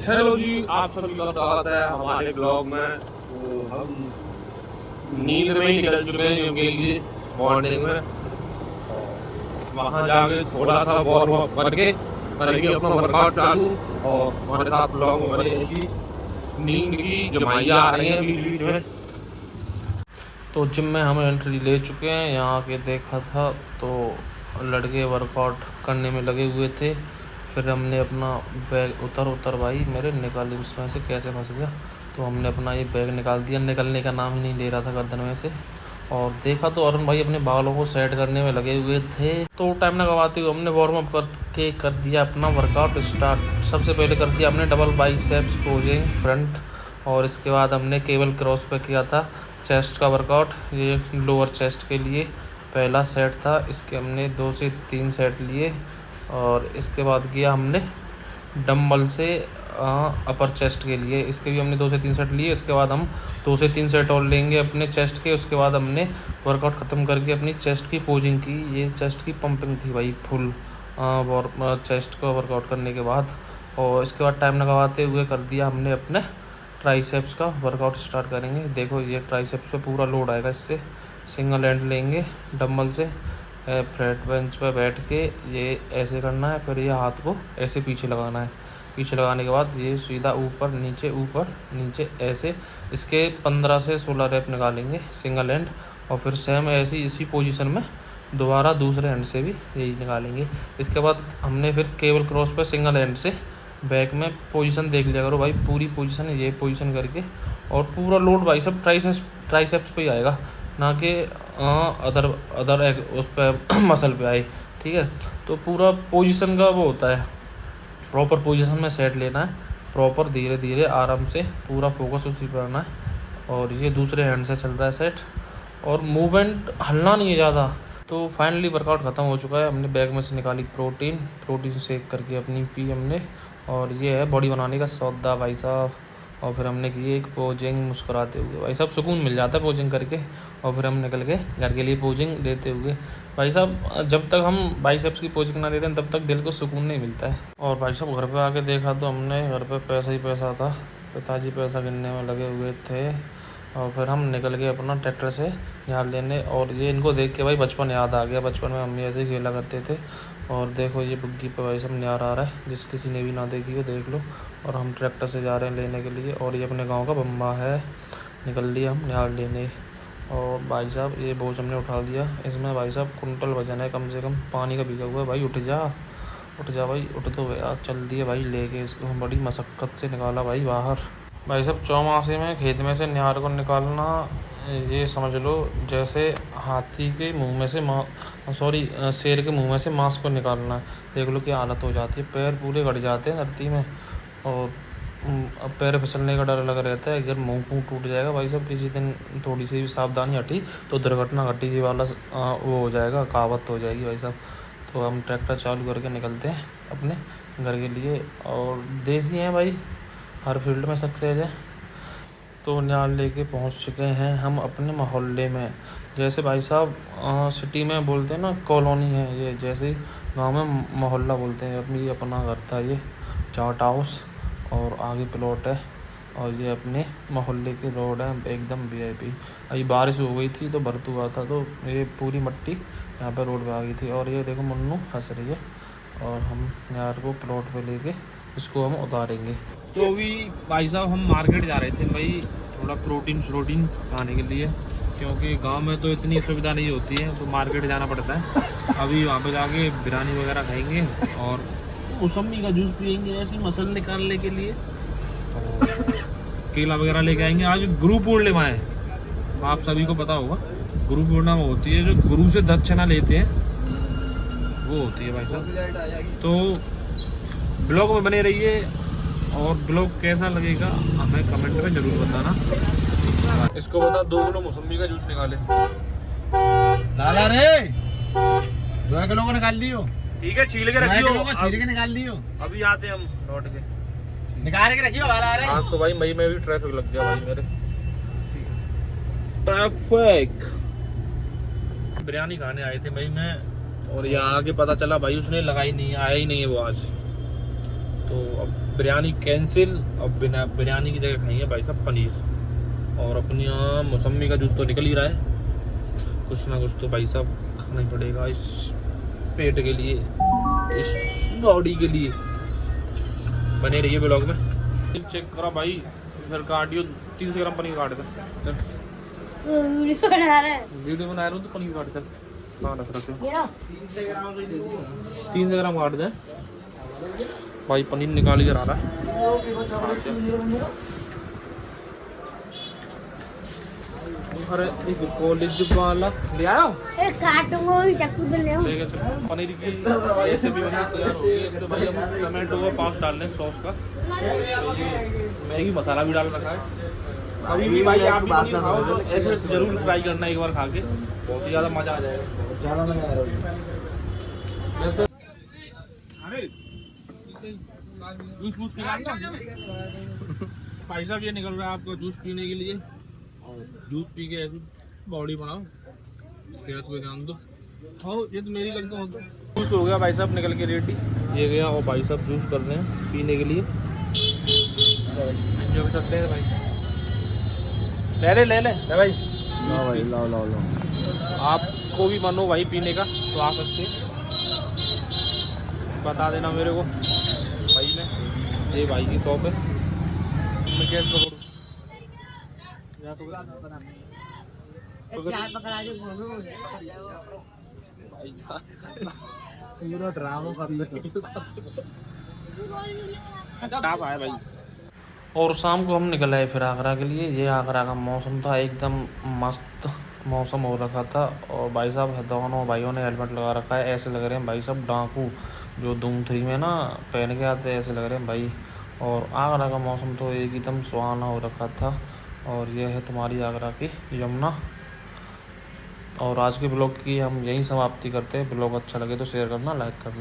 Hello जी, आप सभी का स्वागत है हमारे ब्लॉग में। तो हम नींद में ही निकल चुके हैं जिम के लिए मॉर्निंग में। वहाँ जाके थोड़ा सा वार्म अप करके करेंगे अपना वर्कआउट चालू। और हमारे साथ ब्लॉग में बने रहेगी। नींद की जमाइयाँ आ रही हैं बीच बीच में। तो जिम में हम एंट्री ले चुके हैं। यहाँ आके देखा था तो लड़के वर्कआउट करने में लगे हुए थे। फिर हमने अपना बैग उतर भाई मेरे निकाले, उसमें से कैसे फंस गया। तो हमने अपना ये बैग निकाल दिया, निकलने का नाम ही नहीं ले रहा था गर्दन में से। और देखा तो अरुण भाई अपने बालों को सेट करने में लगे हुए थे। तो टाइम न गवाते हुए हमने वार्म अप करके कर दिया अपना वर्कआउट स्टार्ट। सबसे पहले कर दिया हमने डबल बाइसेप्स पोजिंग फ्रंट, और इसके बाद हमने केबल क्रॉस पे किया था चेस्ट का वर्कआउट। ये लोअर चेस्ट के लिए पहला सेट था, इसके हमने 2 से 3 सेट लिए। और इसके बाद किया हमने डंबल से अपर चेस्ट के लिए, इसके भी हमने 2 से 3 सेट लिए। इसके बाद हम 2 से 3 सेट और लेंगे अपने चेस्ट के। उसके बाद हमने वर्कआउट ख़त्म करके अपनी चेस्ट की पोजिंग की। ये चेस्ट की पंपिंग थी भाई फुल चेस्ट का वर्कआउट करने के बाद। और इसके बाद टाइम लगवाते हुए कर दिया हमने अपने ट्राइसेप्स का वर्कआउट स्टार्ट करेंगे। देखो ये ट्राइसेप्स पे पूरा लोड आएगा। इससे सिंगल हैंड लेंगे डंबल से, फ्लैट बेंच पे बैठ के ये ऐसे करना है। फिर ये हाथ को ऐसे पीछे लगाना है। पीछे लगाने के बाद ये सीधा ऊपर नीचे ऐसे इसके 15 से 16 रैप निकालेंगे सिंगल हैंड। और फिर सेम ऐसी इसी पोजीशन में दोबारा दूसरे हैंड से भी यही निकालेंगे। इसके बाद हमने फिर केबल क्रॉस पे सिंगल हैंड से बैक में पोजीशन देख लिया करो भाई, पूरी पोजीशन ये पोजीशन करके। और पूरा लोड भाई सब ट्राइसेप्स पे ही आएगा, ना कि अदर उस पर मसल पे आए। ठीक है, तो पूरा पोजीशन का वो होता है, प्रॉपर पोजीशन में सेट लेना है। प्रॉपर धीरे धीरे आराम से पूरा फोकस उसी पर आना है। और ये दूसरे हैंड से चल रहा है सेट, और मूवमेंट हलना नहीं है ज़्यादा। तो फाइनली वर्कआउट ख़त्म हो चुका है। हमने बैग में से निकाली प्रोटीन शेक करके अपनी पी हमने। और ये है बॉडी बनाने का सौदा भाई साहब। और फिर हमने की एक पोजिंग मुस्कुराते हुए, भाई साहब सुकून मिल जाता है पोजिंग करके। और फिर हम निकल गए घर के लिए पोजिंग देते हुए। भाई साहब जब तक हम बाइसेप्स की पोजिंग ना देते हैं तब तक दिल को सुकून नहीं मिलता है। और भाई साहब घर पे आके देखा तो हमने घर पे पैसा ही पैसा था। पिताजी पैसा गिनने में लगे हुए थे। और फिर हम निकल गए अपना ट्रैक्टर से यहाँ लेने। और ये इनको देख के भाई बचपन याद आ गया। बचपन में मम्मी ऐसे ही खेला करते थे। और देखो ये बुग्गी पे भाई सब न्यार आ रहा है, जिस किसी ने भी ना देखी हो देख लो। और हम ट्रैक्टर से जा रहे हैं लेने के लिए। और ये अपने गांव का बम्बा है। निकल लिया हम न्यार लेने। और भाई साहब ये बोझ हमने उठा दिया। इसमें भाई साहब कुंटल वजन है कम से कम, पानी का भीगा हुआ है। भाई उठ जा भाई, उठ तो गया। चल दिए भाई लेके इसको, हम बड़ी मशक्क़त से निकाला भाई बाहर। भाई साहब चौमासे में खेत में से न्यार को निकालना ये समझ लो जैसे हाथी के मुंह में से शेर के मुंह में से मांस को निकालना। देख लो क्या हालत हो जाती है, पैर पूरे गड़ जाते हैं धरती में। और अब पैर फिसलने का डर लगा रहता है, अगर मुंह टूट जाएगा भाई साहब किसी दिन, थोड़ी सी भी सावधानी हटी तो दुर्घटना घटी जी वाला वो हो जाएगा, कहावत हो जाएगी भाई साहब। तो हम ट्रैक्टर चालू करके निकलते हैं अपने घर के लिए। और देसी हैं भाई, हर फील्ड में सक्सेस है। तो न्याल लेके पहुंच चुके हैं हम अपने मोहल्ले में। जैसे भाई साहब सिटी में बोलते हैं ना कॉलोनी है, ये जैसे गांव में मोहल्ला बोलते हैं। अपनी अपना घर था ये चाट हाउस, और आगे प्लॉट है। और ये अपने मोहल्ले की रोड है एकदम VIP। अभी बारिश हो गई थी तो बरतू हुआ था, तो ये पूरी मिट्टी यहाँ पे रोड पे आ गई थी। और ये देखो मुन्नू हंस रही है। और हम यार को प्लॉट पे लेके इसको हम उतारेंगे। तो अभी भाई साहब हम मार्केट जा रहे थे भाई, थोड़ा प्रोटीन खाने के लिए, क्योंकि गांव में तो इतनी सुविधा नहीं होती है, तो मार्केट जाना पड़ता है। अभी वहाँ पे जाके बिरयानी वगैरह खाएंगे और मौसमी का जूस पियेंगे ऐसे मसल निकालने के लिए। और केला वगैरह लेके आएंगे। आज गुरु पूर्णिमा है, आप सभी को पता होगा। गुरु पूर्णिमा होती है जो गुरु से दक्षिणा लेते हैं, वो होती है भाई साहब। तो ब्लॉग में बने रहिए, और ब्लॉग कैसा लगेगा हमें कमेंट में जरूर बताना। इसको बता 2 किलो मौसमी का जूस निकाले। लाला रे 2 किलो को निकाल लियो। ठीक है, छील के रखियो। छील के निकाल लियो। अभी आते हैं हम लौट के। निकाल के रखियो लाला रे। आज तो भाई मई में भी ट्रैफिक लग गया भाई मेरे। ट्रैफिक बिरयानी खाने आए थे मई में, और यहाँ आके पता चला भाई उसने लगाई नहीं, आया ही नहीं है वो आज। तो अब बिरयानी कैंसिल और बिना बिरयानी की जगह खाएंगे भाई साहब पनीर। और अपनी यहाँ मौसमी का जूस तो निकल ही रहा है, कुछ ना कुछ तो भाई साहब खाना ही पड़ेगा इस पेट के लिए, इस बॉडी के लिए। बने रहिए ब्लॉग में। चेक करो भाई, फिर काटियो 300 ग्राम पनीर काट दे। चल वीडियो बना रहा हूँ तो पनीर काट। चल हाँ रख 300 ग्राम काट दे भाई। पनीर निकाल के आ रहा है। अरे एक कॉलेज वाला ले आओ, काटूंगा चाकू से ले आओ। पनीर की ऐसे भी बना तैयार हो गई। तो भाई हम टमाटो का पाउच डाल लें सॉस का। ये मैगी मसाला भी डाल रखा है। अभी भी भाई आप भी पनीर खाओ तो ऐसे जरूर ट्राई करना एक बार खा के, बहुत ही ज़्यादा मज़ा आ जाएगा। ज़्यादा मजा आ रहा है। अरे जूस भाई साहब ये निकल रहा है आपको जूस पीने के लिए। और जूस पी के ऐसी बॉडी बनाओ, सेहत पे ध्यान दो। हाँ ये तो मेरी गलती होती है। जूस हो गया भाई साहब निकल के रेडी, ये गया। और भाई साहब जूस कर रहे हैं पीने के लिए। जो भी सकते हैं भाई, ले ले भाई। लो भाई लो। आपको भी मन हो भाई पीने का तो आप सकते बता देना मेरे को भाई। मैं ये भाई की शॉप है, मैं कैश पकड़ूँ पूरा ड्रामा करने भाई। और शाम को हम निकल आए फिर आगरा के लिए। ये आगरा का मौसम था, एकदम मस्त मौसम हो रखा था। और भाई साहब दोनों भाइयों ने हेलमेट लगा रखा है, ऐसे लग रहे हैं भाई साहब डाकू जो धूम 3 में ना पहन के आते हैं, ऐसे लग रहे हैं भाई। और आगरा का मौसम तो एकदम सुहाना हो रखा था। और यह है तुम्हारी आगरा की यमुना। और आज के ब्लॉग की हम यहीं समाप्ति करते हैं। ब्लॉग अच्छा लगे तो शेयर करना, लाइक करना।